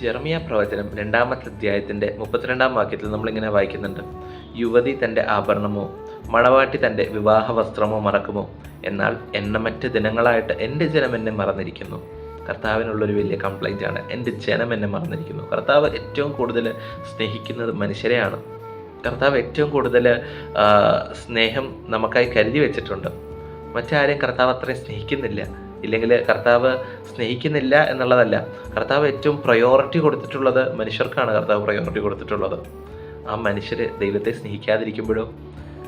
ജെറമിയ പ്രവചനം 2-ാമത്തെ അധ്യായത്തിൻ്റെ 32-ാം വാക്യത്തിൽ നമ്മളിങ്ങനെ വായിക്കുന്നുണ്ട്. യുവതി തൻ്റെ ആഭരണമോ മണവാട്ടി തൻ്റെ വിവാഹ വസ്ത്രമോ മറക്കുമോ? എന്നാൽ എണ്ണമറ്റ ദിനങ്ങളായിട്ട് എൻ്റെ ജനം എന്നെ മറന്നിരിക്കുന്നു. കർത്താവിനുള്ളൊരു വലിയ കംപ്ലൈൻ്റ് ആണ്, എൻ്റെ ജനം എന്നെ മറന്നിരിക്കുന്നു. കർത്താവ് ഏറ്റവും കൂടുതൽ സ്നേഹിക്കുന്നത് മനുഷ്യരെയാണ്. കർത്താവ് ഏറ്റവും കൂടുതൽ സ്നേഹം നമുക്കായി കരുതി വെച്ചിട്ടുണ്ട്. മറ്റാരെയും കർത്താവ് അത്രയും സ്നേഹിക്കുന്നില്ല. ഇല്ലെങ്കിൽ കർത്താവ് സ്നേഹിക്കുന്നില്ല എന്നുള്ളതല്ല, കർത്താവ് ഏറ്റവും പ്രയോറിറ്റി കൊടുത്തിട്ടുള്ളത് മനുഷ്യർക്കാണ്. കർത്താവ് പ്രയോറിറ്റി കൊടുത്തിട്ടുള്ളത്. ആ മനുഷ്യർ ദൈവത്തെ സ്നേഹിക്കാതിരിക്കുമ്പോഴോ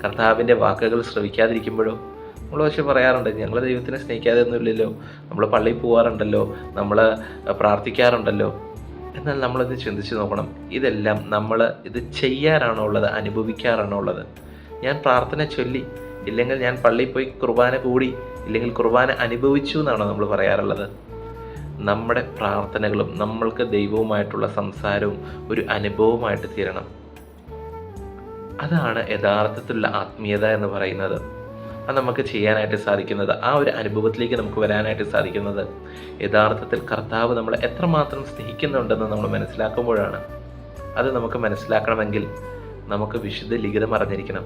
കർത്താവിൻ്റെ വാക്കുകൾ ശ്രവിക്കാതിരിക്കുമ്പോഴോ നമ്മൾ പക്ഷെ പറയാറുണ്ട്, ഞങ്ങൾ ദൈവത്തിനെ സ്നേഹിക്കാതെ ഒന്നുമില്ലല്ലോ, നമ്മൾ പള്ളിയിൽ പോകാറുണ്ടല്ലോ, നമ്മൾ പ്രാർത്ഥിക്കാറുണ്ടല്ലോ. എന്നാൽ നമ്മളിത് ചിന്തിച്ച് നോക്കണം. ഇതെല്ലാം നമ്മൾ ഇത് ചെയ്യാനാണോ ഉള്ളത്, അനുഭവിക്കാറാണോ ഉള്ളത്? ഞാൻ പ്രാർത്ഥന ചൊല്ലി, ഇല്ലെങ്കിൽ ഞാൻ പള്ളിയിൽ പോയി കുർബാന കൂടി, ഇല്ലെങ്കിൽ കുർബാന അനുഭവിച്ചു എന്നാണോ നമ്മൾ പറയാറുള്ളത്? നമ്മുടെ പ്രാർത്ഥനകളും നമ്മൾക്ക് ദൈവവുമായിട്ടുള്ള സംസാരവും ഒരു അനുഭവമായിട്ട് തീരണം. അതാണ് യഥാർത്ഥത്തിലുള്ള ആത്മീയത എന്ന് പറയുന്നത്. അത് നമുക്ക് ചെയ്യാനായിട്ട് സാധിക്കുന്നത്, ആ ഒരു അനുഭവത്തിലേക്ക് നമുക്ക് വരാനായിട്ട് സാധിക്കുന്നത് യഥാർത്ഥത്തിൽ കർത്താവ് നമ്മളെ എത്രമാത്രം സ്നേഹിക്കുന്നുണ്ടെന്ന് നമ്മൾ മനസ്സിലാക്കുമ്പോഴാണ്. അത് നമുക്ക് മനസ്സിലാക്കണമെങ്കിൽ നമുക്ക് വിശുദ്ധ ലിഖിതം അറിഞ്ഞിരിക്കണം.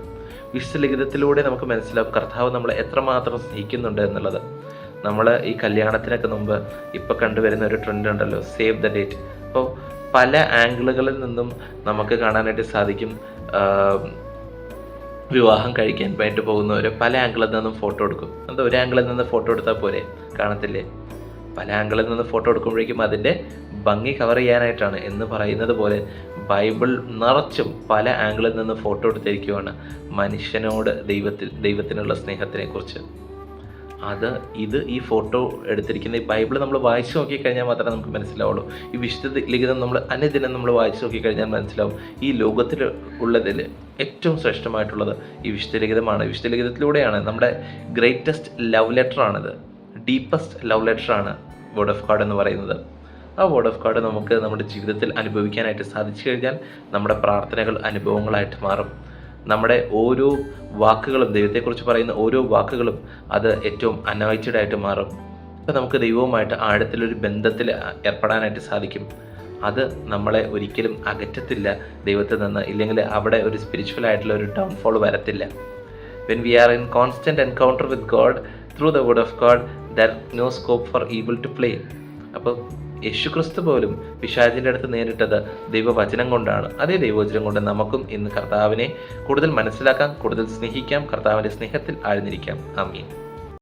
വിശുദ്ധ ലിഖിതത്തിലൂടെ നമുക്ക് മനസ്സിലാവും കർത്താവ് നമ്മളെ എത്രമാത്രം സ്നേഹിക്കുന്നുണ്ട് എന്നുള്ളത്. നമ്മൾ ഈ കല്യാണത്തിനൊക്കെ മുമ്പ് ഇപ്പോൾ കണ്ടുവരുന്ന ഒരു ട്രെൻഡ് ഉണ്ടല്ലോ, സേവ് ദ ഡേറ്റ്. അപ്പോൾ പല ആംഗിളുകളിൽ നിന്നും നമുക്ക് കാണാനായിട്ട് സാധിക്കും. വിവാഹം കഴിക്കാൻ വേണ്ടി പോകുന്നവർ പല ആംഗിളിൽ നിന്നും ഫോട്ടോ എടുക്കും. അത് ഒരു ആംഗിളിൽ നിന്ന് ഫോട്ടോ എടുത്താൽ പോരെ, കാണത്തില്ലേ? പല ആംഗിളിൽ നിന്ന് ഫോട്ടോ എടുക്കുമ്പോഴേക്കും അതിൻ്റെ ഭംഗി കവർ ചെയ്യാനായിട്ടാണ് എന്ന് പറയുന്നത് പോലെ ബൈബിൾ നിറച്ചും പല ആംഗിളിൽ നിന്ന് ഫോട്ടോ എടുത്തിരിക്കുകയാണ് മനുഷ്യനോട് ദൈവത്തിനുള്ള സ്നേഹത്തിനെ കുറിച്ച്. ഈ ഫോട്ടോ എടുത്തിരിക്കുന്ന ഈ ബൈബിൾ നമ്മൾ വായിച്ചു നോക്കിക്കഴിഞ്ഞാൽ മാത്രമേ നമുക്ക് മനസ്സിലാവുള്ളൂ. ഈ വിശുദ്ധ ലിഖിതം നമ്മൾ അനുദിനം നമ്മൾ വായിച്ചു നോക്കിക്കഴിഞ്ഞാൽ മനസ്സിലാവും ഈ ലോകത്തിൽ ഉള്ളതിൽ ഏറ്റവും ശ്രേഷ്ഠമായിട്ടുള്ളത് ഈ വിശുദ്ധ ലിഖിതമാണ്. വിശുദ്ധ ലിഖിതത്തിലൂടെയാണ് നമ്മുടെ ഗ്രേറ്റസ്റ്റ് ലവ് ലെറ്ററാണിത്, ഡീപ്പസ്റ്റ് ലവ് ലെറ്ററാണ് വേർഡ് ഓഫ് ഗോഡ് എന്ന് പറയുന്നത്. ആ വേർഡ് ഓഫ് ഗോഡ് നമുക്ക് നമ്മുടെ ജീവിതത്തിൽ അനുഭവിക്കാനായിട്ട് സാധിച്ചു കഴിഞ്ഞാൽ നമ്മുടെ പ്രാർത്ഥനകൾ അനുഭവങ്ങളായിട്ട് മാറും. നമ്മുടെ ഓരോ വാക്കുകളും, ദൈവത്തെക്കുറിച്ച് പറയുന്ന ഓരോ വാക്കുകളും അത് ഏറ്റവും അനോയിറ്റഡ് ആയിട്ട് മാറും. അപ്പോൾ നമുക്ക് ദൈവവുമായിട്ട് ആഴത്തിലൊരു ബന്ധത്തിൽ ഏർപ്പെടാനായിട്ട് സാധിക്കും. അത് നമ്മളെ ഒരിക്കലും അകറ്റത്തില്ല ദൈവത്തിൽ നിന്ന്, ഇല്ലെങ്കിൽ അവിടെ ഒരു സ്പിരിച്വൽ ആയിട്ടുള്ള ഒരു ഡൗൺഫോൾ വരത്തില്ല. When we are in constant encounter with God through the word of God, there is no scope for evil to play. അപ്പോൾ യേശുക്രിസ്തു പോലും പിശാചിൻ്റെ അടുത്ത് നേരിട്ടത് ദൈവവചനം കൊണ്ടാണ്. അതേ ദൈവവചനം കൊണ്ട് നമുക്കും ഇന്ന് കർത്താവിനെ കൂടുതൽ മനസ്സിലാക്കാം, കൂടുതൽ സ്നേഹിക്കാം, കർത്താവിൻ്റെ സ്നേഹത്തിൽ ആഴ്ന്നിരിക്കാം. ആമീൻ.